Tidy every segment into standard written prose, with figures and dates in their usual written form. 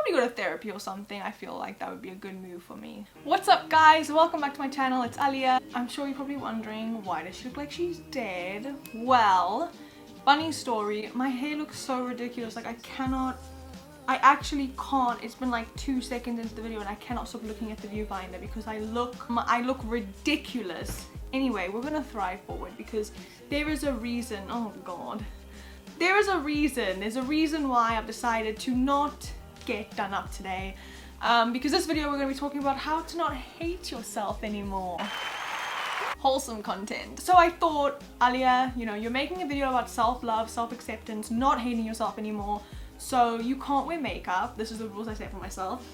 probably go to therapy or something. I feel like that would be a good move for me. What's up guys? Welcome back to my channel. It's Alea. I'm sure you're probably wondering, why does she look like she's dead? Well, funny story, my hair looks so ridiculous. Like I actually can't. It's been like 2 seconds into the video and I cannot stop looking at the viewfinder because I look ridiculous. Anyway, we're gonna thrive forward because there is a reason. Oh god. There's a reason why I've decided to not get done up today. Because this video we're gonna be talking about how to not hate yourself anymore. Wholesome content. So I thought, Alea, you know, you're making a video about self-love, self-acceptance, not hating yourself anymore. So you can't wear makeup. This is the rules I set for myself.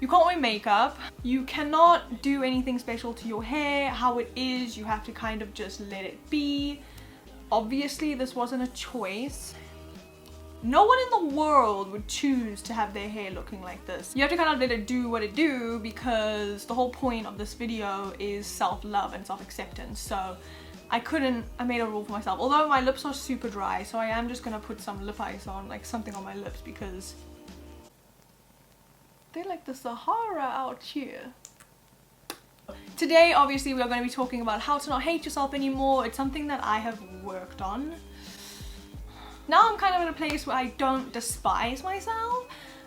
You can't wear makeup. You cannot do anything special to your hair. How it is, you have to kind of just let it be. Obviously, this wasn't a choice. No one in the world would choose to have their hair looking like this. You have to kind of let it do what it do because the whole point of this video is self-love and self-acceptance. So I made a rule for myself. Although my lips are super dry, so I am just gonna put some lip ice on, like something on my lips because they're like the Sahara out here. Today, obviously, we are going to be talking about how to not hate yourself anymore. It's something that I have worked on. Now I'm kind of in a place where I don't despise myself.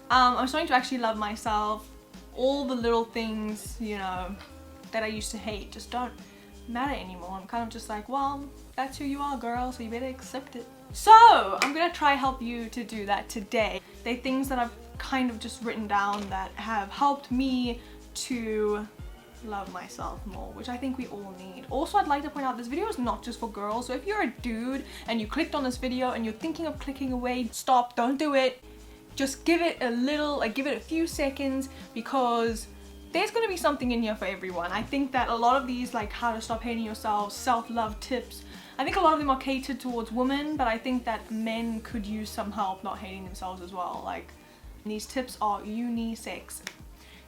I'm starting to actually love myself. All the little things, you know, that I used to hate just don't matter anymore. I'm kind of just like, well, that's who you are, girl, so you better accept it. So I'm gonna try help you to do that today. They're things that I've kind of just written down that have helped me to love myself more, which I think we all need. Also, I'd like to point out this video is not just for girls, so if you're a dude and you clicked on this video and you're thinking of clicking away, stop, don't do it. Just give it a little, like give it a few seconds, because there's going to be something in here for everyone. I think that a lot of these, like how to stop hating yourself, self-love tips, I think a lot of them are catered towards women, but I think that men could use some help not hating themselves as well. Like, these tips are unisex.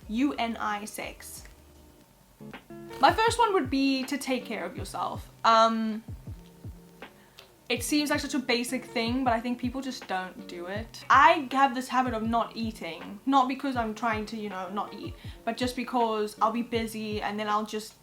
U-N-I-sex. My first one would be to take care of yourself. It seems like such a basic thing, but I think people just don't do it. I have this habit of not eating, not because I'm trying to, you know, not eat, but just because I'll be busy and then I'll just,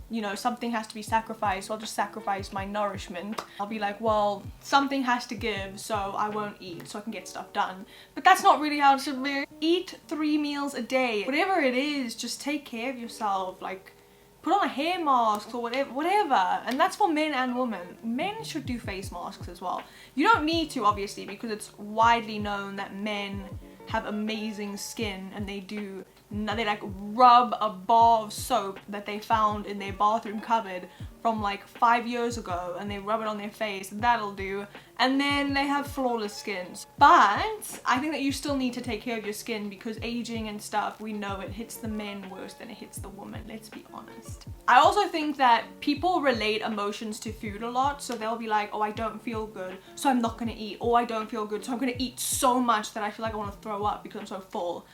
you know, something has to be sacrificed, so I'll just sacrifice my nourishment. I'll be like, well, something has to give, so I won't eat so I can get stuff done. But that's not really how it should be. Eat 3 meals a day. Whatever it is, just take care of yourself. Like, put on a hair mask or whatever. And that's for men and women. Men should do face masks as well. You don't need to, obviously, because it's widely known that men have amazing skin and they like rub a bar of soap that they found in their bathroom cupboard from like 5 years ago and they rub it on their face. That'll do. And then they have flawless skins. But I think that you still need to take care of your skin because aging and stuff, we know it hits the men worse than it hits the woman, let's be honest. I also think that people relate emotions to food a lot, so they'll be like, oh, I don't feel good, so I'm not gonna eat. Or I don't feel good, so I'm gonna eat so much that I feel like I want to throw up because I'm so full.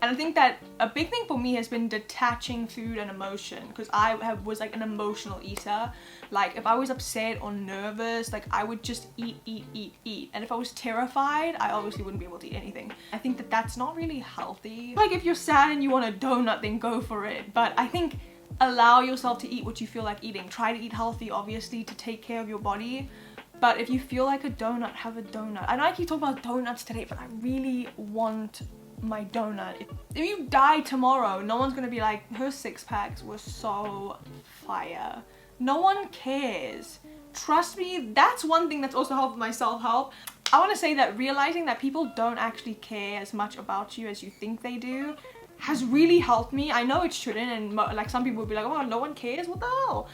And I think that a big thing for me has been detaching food and emotion, because I was like an emotional eater. Like if I was upset or nervous, like I would just eat. And if I was terrified, I obviously wouldn't be able to eat anything. I think that that's not really healthy. Like if you're sad and you want a donut, then go for it. But I think allow yourself to eat what you feel like eating. Try to eat healthy, obviously, to take care of your body. But if you feel like a donut, have a donut. I know I keep talking about donuts today, but I really want my donut. If you die tomorrow, no one's gonna be like, her 6-packs were so fire. No one cares. Trust me, that's one thing that's also helped my self-help. I want to say that realizing that people don't actually care as much about you as you think they do has really helped me. I know it shouldn't, and like some people will be like, oh, no one cares, what the hell?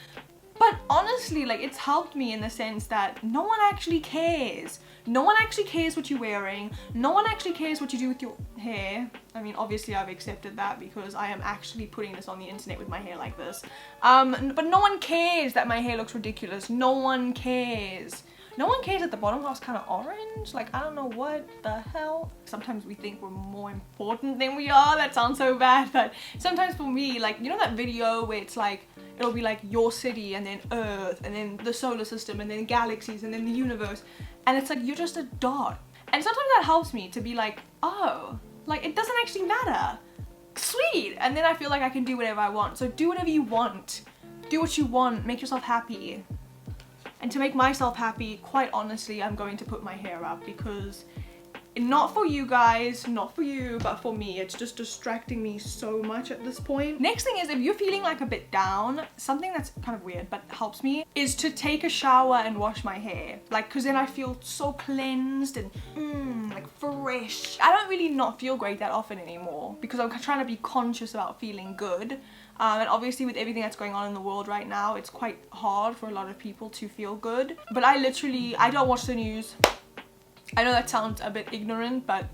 But honestly, like, it's helped me in the sense that no one actually cares. No one actually cares what you're wearing. No one actually cares what you do with your hair. I mean, obviously I've accepted that because I am actually putting this on the internet with my hair like this. But no one cares that my hair looks ridiculous. No one cares. No one cares that the bottom half's kind of orange. Like, I don't know what the hell. Sometimes we think we're more important than we are. That sounds so bad, but sometimes for me, like, you know that video where it's like, it'll be like your city and then Earth and then the solar system and then galaxies and then the universe, and it's like you're just a dot. And sometimes that helps me to be like, oh, like it doesn't actually matter. Sweet. And then I feel like I can do whatever I want. So do whatever you want. Do what you want. Make yourself happy. And to make myself happy, quite honestly, I'm going to put my hair up because not for you guys, not for you, but for me, it's just distracting me so much at this point. Next thing is, if you're feeling like a bit down, something that's kind of weird but helps me is to take a shower and wash my hair. Like, cause then I feel so cleansed and like fresh. I don't really not feel great that often anymore because I'm trying to be conscious about feeling good. And obviously with everything that's going on in the world right now, it's quite hard for a lot of people to feel good. But I don't watch the news. I know that sounds a bit ignorant, but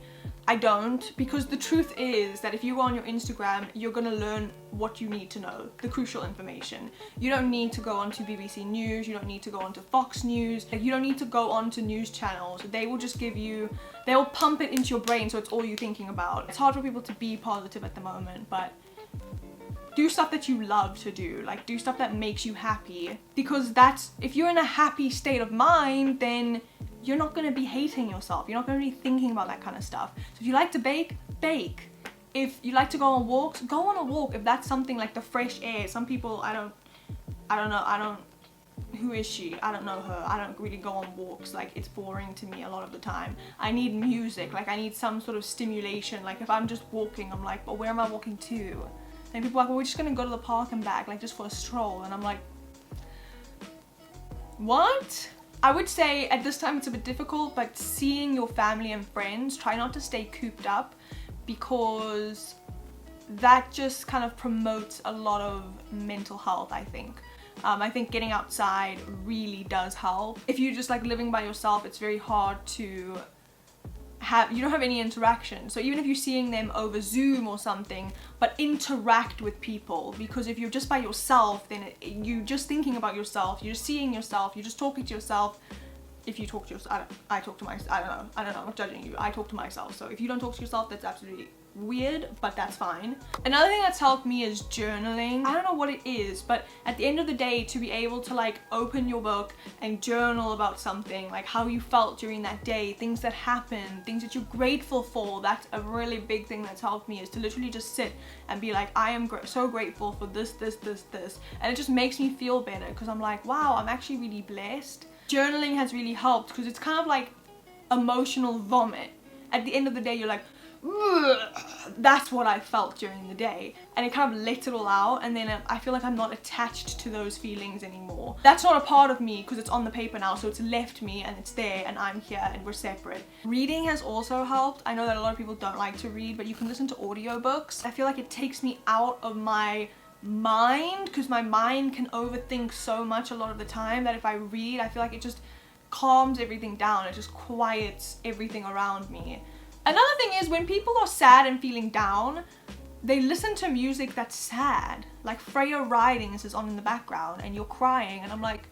I don't, because the truth is that if you go on your Instagram, you're gonna learn what you need to know, the crucial information. You don't need to go onto BBC News, you don't need to go onto Fox News, like you don't need to go onto news channels. They will just they will pump it into your brain so it's all you're thinking about. It's hard for people to be positive at the moment, but do stuff that you love to do, like do stuff that makes you happy, because if you're in a happy state of mind, then you're not going to be hating yourself. You're not going to be thinking about that kind of stuff. So if you like to bake, bake. If you like to go on walks, go on a walk. If that's something like the fresh air. Some people, who is she? I don't know her. I don't really go on walks. Like, it's boring to me a lot of the time. I need music. Like, I need some sort of stimulation. Like, if I'm just walking, I'm like, but where am I walking to? And people are like, well, we're just going to go to the park and back, like just for a stroll. And I'm like, what? I would say at this time it's a bit difficult, but seeing your family and friends, try not to stay cooped up, because that just kind of promotes a lot of mental health, I think. I think getting outside really does help. If you're just like living by yourself, it's very hard to you don't have any interaction. So even if you're seeing them over Zoom or something, but interact with people, because if you're just by yourself, then you're just thinking about yourself, you're seeing yourself, you're just talking to yourself. If you talk to yourself, I talk to myself, I don't know, I'm not judging you, I talk to myself. So if you don't talk to yourself, that's absolutely weird, but that's fine. Another thing that's helped me is journaling. I don't know what it is, but at the end of the day, to be able to like open your book and journal about something, like how you felt during that day, things that happened, things that you're grateful for, that's a really big thing that's helped me, is to literally just sit and be like, I am so grateful for this, and it just makes me feel better, because I'm like, wow, I'm actually really blessed. Journaling has really helped, because it's kind of like emotional vomit. At the end of the day, you're like, that's what I felt during the day, and it kind of lets it all out, and then I feel like I'm not attached to those feelings anymore. That's not a part of me because it's on the paper now, so it's left me and it's there and I'm here and we're separate. Reading has also helped. I know that a lot of people don't like to read, but you can listen to audiobooks. I feel like it takes me out of my mind, because my mind can overthink so much a lot of the time, that if I read, I feel like it just calms everything down, it just quiets everything around me. Another thing is, when people are sad and feeling down, they listen to music that's sad. Like Freya Ridings is on in the background and you're crying, and I'm like,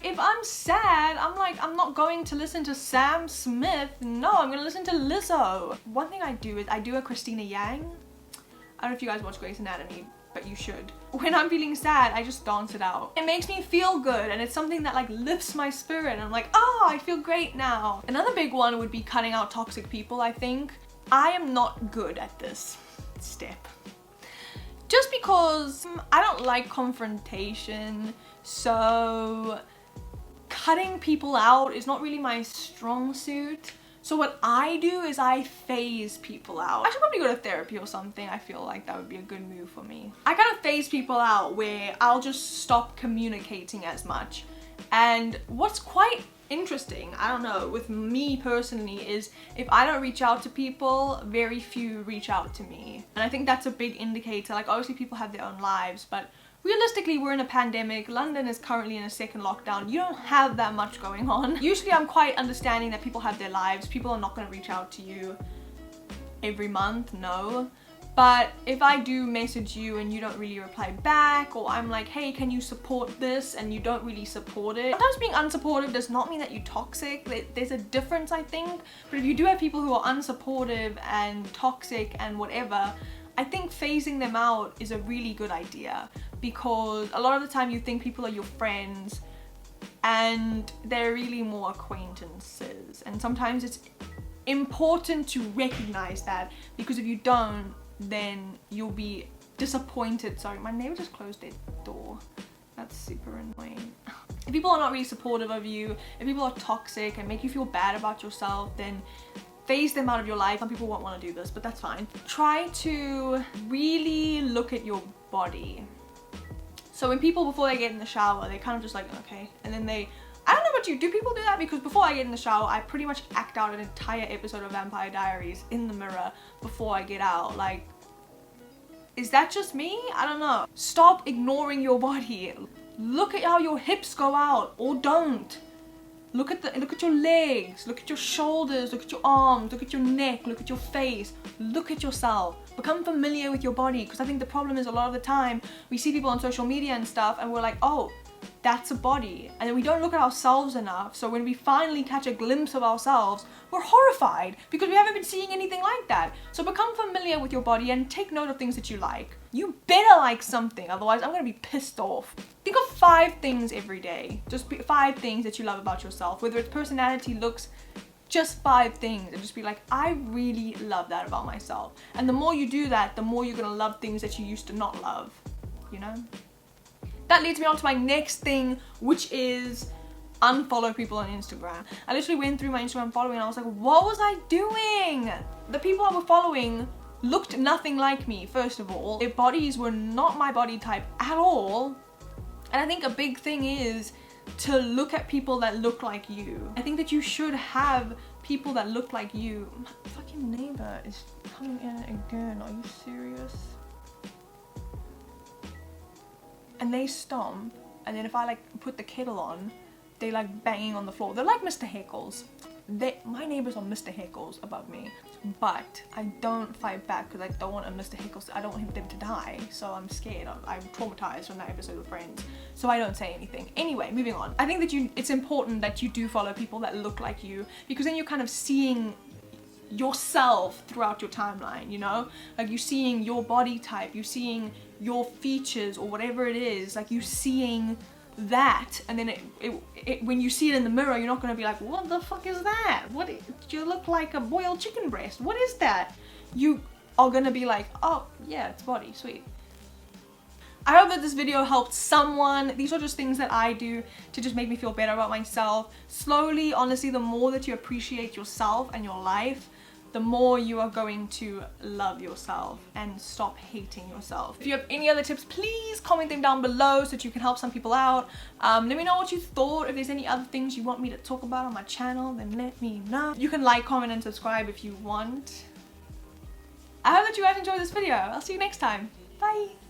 if I'm sad, I'm not going to listen to Sam Smith. No, I'm gonna listen to Lizzo. One thing I do is I do a Christina Yang. I don't know if you guys watch Grey's Anatomy, but you should. When I'm feeling sad, I just dance it out. It makes me feel good, and it's something that like lifts my spirit, and I'm like, oh, I feel great now. Another big one would be cutting out toxic people, I think. I am not good at this step. Just because I don't like confrontation, so cutting people out is not really my strong suit. So what I do is I phase people out. I should probably go to therapy or something. I feel like that would be a good move for me. I kind of phase people out where I'll just stop communicating as much. And what's quite interesting, I don't know, with me personally, is if I don't reach out to people, very few reach out to me. And I think that's a big indicator. Like, obviously people have their own lives, but realistically, we're in a pandemic. London is currently in a second lockdown. You don't have that much going on. Usually I'm quite understanding that people have their lives. People are not going to reach out to you every month, no. But if I do message you and you don't really reply back, or I'm like, hey, can you support this, and you don't really support it. Sometimes being unsupportive does not mean that you're toxic. There's a difference, I think. But if you do have people who are unsupportive and toxic and whatever, I think phasing them out is a really good idea, because a lot of the time you think people are your friends and they're really more acquaintances. And sometimes it's important to recognize that, because if you don't, then you'll be disappointed. Sorry, my neighbor just closed their door. That's super annoying. If people are not really supportive of you, if people are toxic and make you feel bad about yourself, then phase them out of your life. Some people won't want to do this, but that's fine. Try to really look at your body. So when people, before they get in the shower, they kind of just like, okay, and then they, I don't know what you do. People do that? Because before I get in the shower, I pretty much act out an entire episode of Vampire Diaries in the mirror before I get out. Like, is that just me? I don't know. Stop ignoring your body. Look at how your hips go out, or don't. Look at your legs, look at your shoulders, look at your arms, look at your neck, look at your face. Look at yourself. Become familiar with your body, because I think the problem is a lot of the time we see people on social media and stuff and we're like, oh, that's a body, and then we don't look at ourselves enough. So when we finally catch a glimpse of ourselves, we're horrified because we haven't been seeing anything like that. So become familiar with your body and take note of things that you like. You better like something, otherwise I'm gonna be pissed off. Think of 5 things every day. Just 5 things that you love about yourself, whether it's personality, looks, just 5 things, and just be like, I really love that about myself. And the more you do that, the more you're gonna love things that you used to not love, you know? That leads me on to my next thing, which is unfollow people on Instagram. I literally went through my Instagram following and I was like, what was I doing? The people I was following looked nothing like me, first of all. Their bodies were not my body type at all. And I think a big thing is to look at people that look like you. I think that you should have people that look like you. My fucking neighbor is coming in again. Are you serious? And they stomp, and then if I like put the kettle on, they like banging on the floor. They're like Mr. Heckles. My neighbors are Mr. Heckles above me, but I don't fight back because I don't want a Mr. Heckles. I don't want them to die, so I'm scared. I'm traumatized from that episode of Friends, so I don't say anything. Anyway, moving on. I think that it's important that you do follow people that look like you, because then you're kind of seeing yourself throughout your timeline, you know? Like, you're seeing your body type, you're seeing your features or whatever it is, like you're seeing that, and then when you see it in the mirror, you're not going to be like, what the fuck is that? What, you look like a boiled chicken breast, what is that? You are going to be like, oh yeah, it's body, sweet. I hope that this video helped someone. These are just things that I do to just make me feel better about myself. Slowly, honestly, the more that you appreciate yourself and your life, the more you are going to love yourself and stop hating yourself. If you have any other tips, please comment them down below so that you can help some people out. Let me know what you thought. If there's any other things you want me to talk about on my channel, then let me know. You can like, comment, and subscribe if you want. I hope that you guys enjoyed this video. I'll see you next time. Bye!